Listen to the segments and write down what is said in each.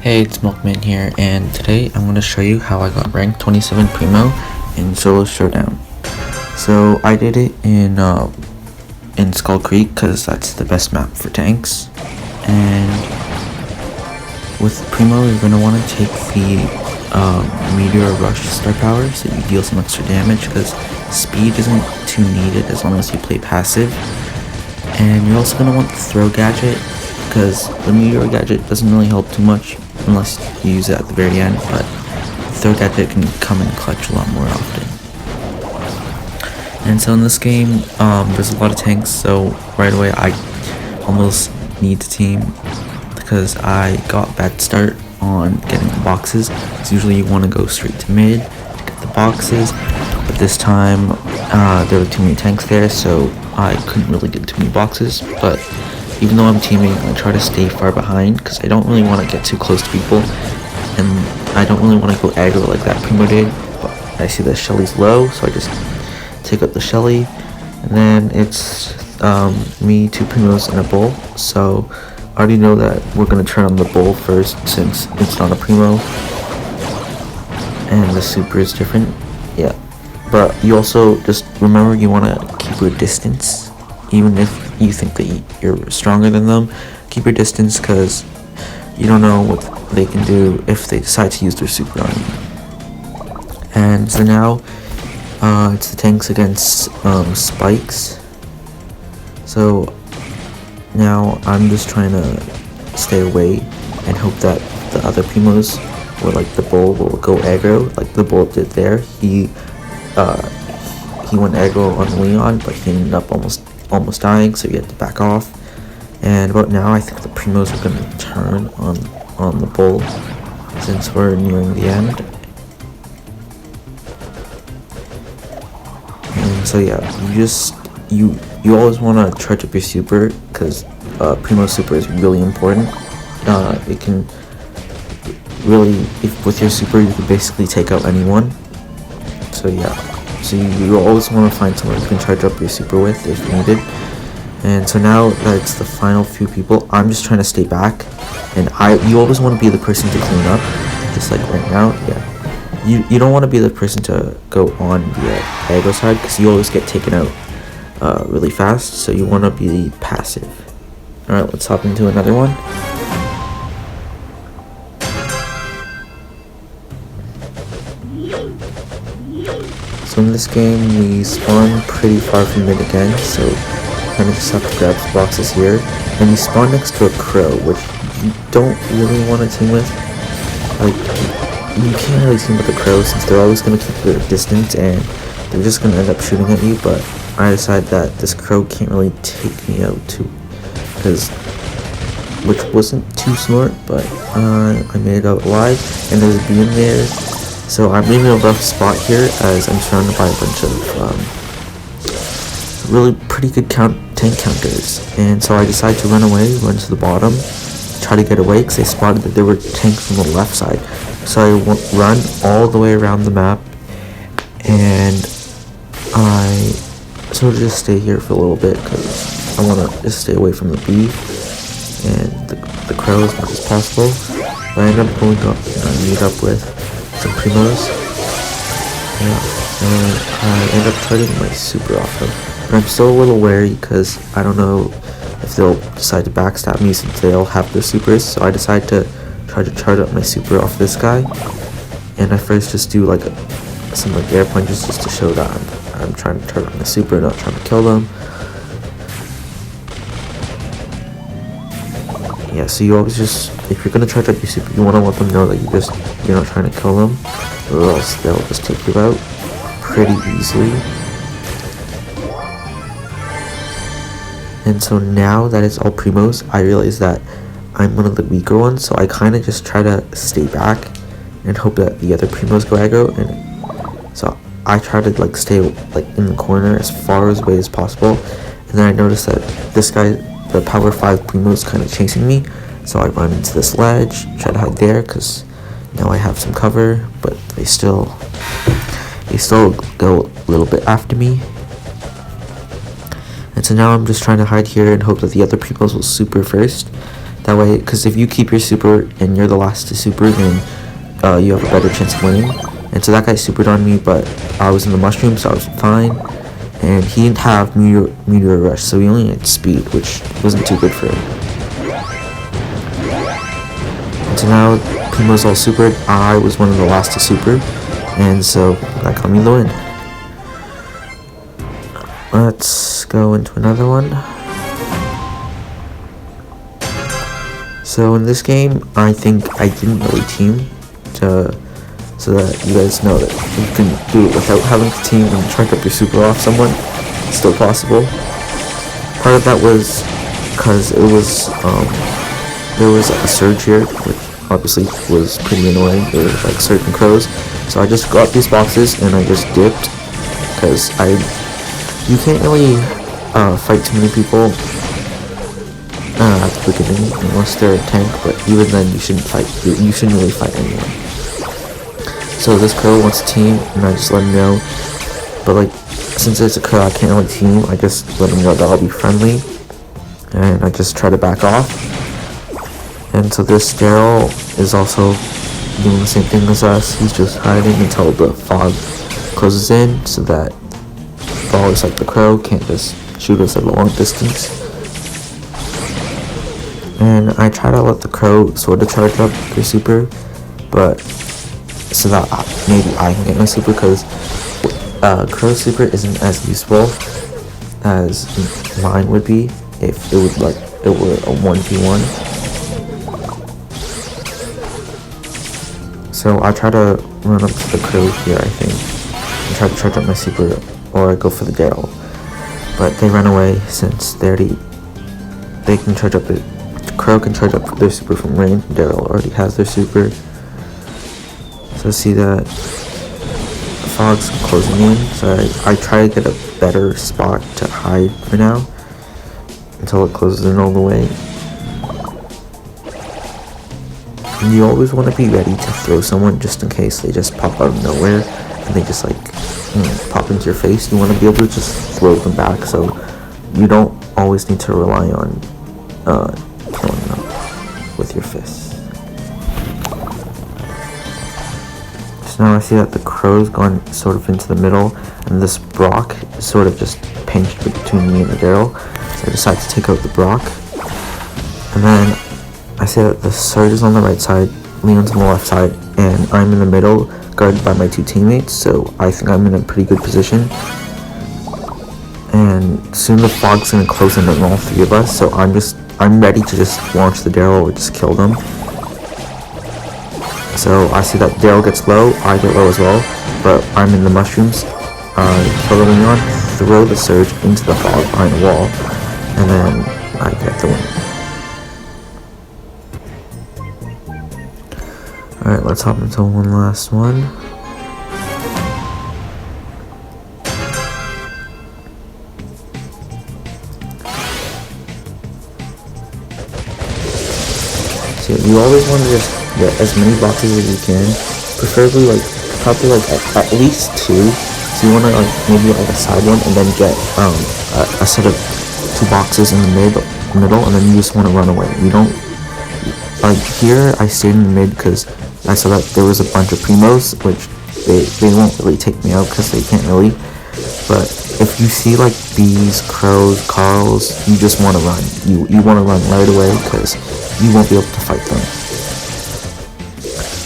Hey, it's Milkman here, and today I'm going to show you how I got ranked 27 Primo in Solo Showdown. So I did it in Skull Creek because that's the best map for tanks. And with Primo, you're going to want to take the Meteor Rush star power so you deal some extra damage, because speed isn't too needed as long as you play passive. And you're also going to want the throw gadget, because the Meteor gadget doesn't really help too much unless you use it at the very end, but the throw gadget can come in clutch a lot more often. And so in this game, there's a lot of tanks, so right away I almost need the team because I got a bad start on getting the boxes. So usually you want to go straight to mid to get the boxes, but this time there were too many tanks there, so I couldn't really get too many boxes. But even though I'm teaming, I try to stay far behind because I don't really want to get too close to people, and I don't really want to go aggro like that Primo did. But I see that Shelly's low, so I just take up the Shelly, and then it's me, two Primos, and a Bull. So I already know that we're going to turn on the Bull first since it's not a Primo, and the super is different. Yeah, but you also just remember you want to keep your distance. Even if you think that you're stronger than them, keep your distance, because you don't know what they can do if they decide to use their super on you. And so now it's the tanks against spikes. So now I'm just trying to stay away and hope that the other Primos, or like the Bull, will go aggro like the Bull did there. He went aggro on Leon, but he ended up almost dying, so you had to back off. And about now I think the Primos are going to turn on the Bull since we're nearing the end. And so yeah, you always want to charge up your super, because Primo super is really important. It can really, with your super you can basically take out anyone. So yeah, so you always want to find someone you can charge up your super with if needed. And so now that it's the final few people, I'm just trying to stay back, and you always want to be the person to clean up, just like right now. Yeah, you don't want to be the person to go on the aggro side, because you always get taken out really fast, so you want to be passive. Alright, let's hop into another one. So in this game, we spawn pretty far from mid again, so kind of just have to grab the boxes here. And we spawn next to a crow, which you don't really want to team with. Like, you can't really team with the crow since they're always going to keep their distance and they're just going to end up shooting at you. But I decided that this crow can't really take me out too, which wasn't too smart, but I made it out alive, and there's a bee in there. So I'm in a rough spot here as I'm surrounded by a bunch of really pretty good tank counters, and so I decided to run to the bottom, try to get away, because I spotted that there were tanks from the left side. So I run all the way around the map, and I sort of just stay here for a little bit because I want to just stay away from the bee and the crow as much as possible. But I ended up going up and I meet up with some Primos, and I end up targeting my super off them. But I'm still a little wary because I don't know if they'll decide to backstab me since they all have their supers. So I decide to try to charge up my super off this guy, and I first just do like some air punches just to show that I'm trying to charge up my super, not trying to kill them. Yeah, so you always just, if you're gonna charge up your super, you want to let them know that you're not trying to kill them, or else they'll just take you out pretty easily. And so now that it's all Primos, I realize that I'm one of the weaker ones, so I kind of just try to stay back and hope that the other Primos go aggro. And so I try to like stay like in the corner as far away as possible, and then I notice that this guy, the power 5 Primo, is kind of chasing me, so I run into this ledge, try to hide there because now I have some cover, but they still go a little bit after me. And so now I'm just trying to hide here and hope that the other Primos will super first. That way, because if you keep your super and you're the last to super, then you have a better chance of winning. And so that guy supered on me, but I was in the mushroom, so I was fine. And he didn't have meteor rush, so he only had speed, which wasn't too good for him. And so now Primo's all supered. I was one of the last to super, and so that got me the win. Let's go into another one. So in this game, I think I didn't really team so that you guys know that you can do it without having to team and charge up your super off someone. It's still possible. Part of that was because it was there was a surge here, which obviously was pretty annoying. There were like certain crows, so I just got these boxes and I just dipped because you can't really fight too many people at the beginning unless they're a tank, but even then you shouldn't really fight anyone. So this crow wants to team and I just let him know, but like since it's a crow I can't really team, I just let him know that I'll be friendly and I just try to back off. And so this Daryl is also doing the same thing as us. He's just hiding until the fog closes in so that brawlers like the crow can't just shoot us at a long distance. And I try to let the crow sort of charge up their super, but so that maybe I can get my super, because crow super isn't as useful as mine would be if it were a 1v1. So I try to run up to the crow here, I think, and try to charge up my super, or I go for the Daryl. But they run away since they can charge up the crow can charge up their super from range. Daryl already has their super. So see that the fog's closing in, so I try to get a better spot to hide for now until it closes in all the way. And you always want to be ready to throw someone just in case they just pop out of nowhere and they just like pop into your face. You want to be able to just throw them back, so you don't always need to rely on killing them with your fists. So now I see that the crow's gone sort of into the middle, and this Brock is sort of just pinched between me and the Daryl. So I decide to take out the Brock, and then I see that the Surge is on the right side, Leon's on the left side, and I'm in the middle, guarded by my two teammates. So I think I'm in a pretty good position. And soon the fog's gonna close in on all three of us. So I'm ready to just launch the Daryl or just kill them. So I see that Daryl gets low, I get low as well, but I'm in the mushrooms. Kill the Leon, throw the Surge into the fog behind the wall, and then I get the win. Alright, let's hop into one last one. So you always want to just get as many boxes as you can, preferably probably at least two. So you want to maybe a side one, and then get a set of two boxes in the middle, and then you just want to run away. You don't here. I stayed in the mid because I saw that there was a bunch of Primos, which they won't really take me out because they can't really. But if you see like bees, crows, Carls, you just want to run. You want to run right away because you won't be able to fight them.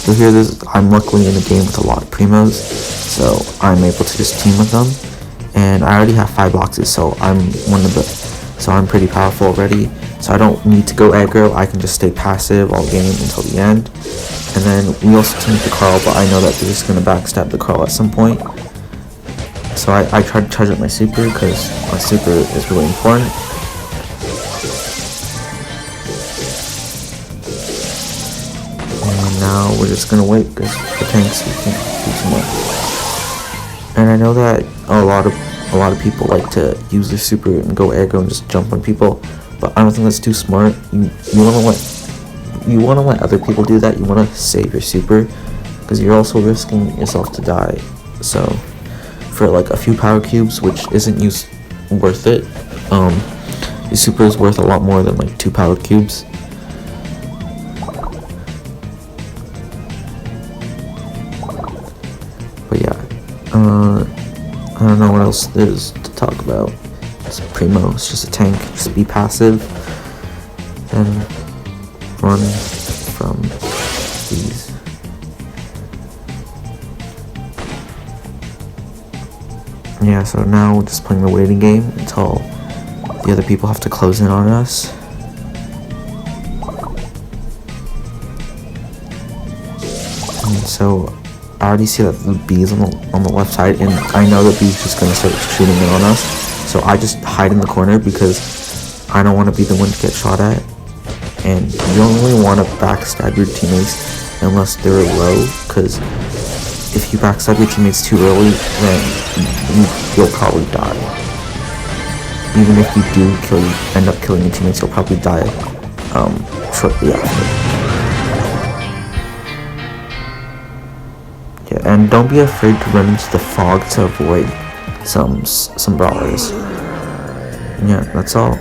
So here, I'm luckily in a game with a lot of Primos, so I'm able to just team with them. And I already have 5 boxes, so I'm pretty powerful already. So I don't need to go aggro. I can just stay passive all game until the end. And then we also team with the Carl, but I know that they're just gonna backstab the Carl at some point. So I try to charge up my super because my super is really important. And now we're just gonna wait because the tanks can't do too much. And I know that a lot of people like to use their super and go aggro and just jump on people, but I don't think that's too smart. You want to let other people do that. You want to save your super because you're also risking yourself to die. So for like a few power cubes, which isn't worth it, your super is worth a lot more than like 2 power cubes. I don't know what else there is to talk about. It's Primo, it's just a tank. Just be passive and run from these. Yeah, so now we're just playing the waiting game until the other people have to close in on us. And so I already see that the bee's on the left side, and I know that bee's just gonna start shooting in on us. So I just hide in the corner because I don't want to be the one to get shot at. And you don't really want to backstab your teammates unless they're low, because if you backstab your teammates too early, then you'll probably die. Even if you do end up killing your teammates, you'll probably die shortly after. Yeah, and don't be afraid to run into the fog to avoid some brawlers. Yeah, that's all.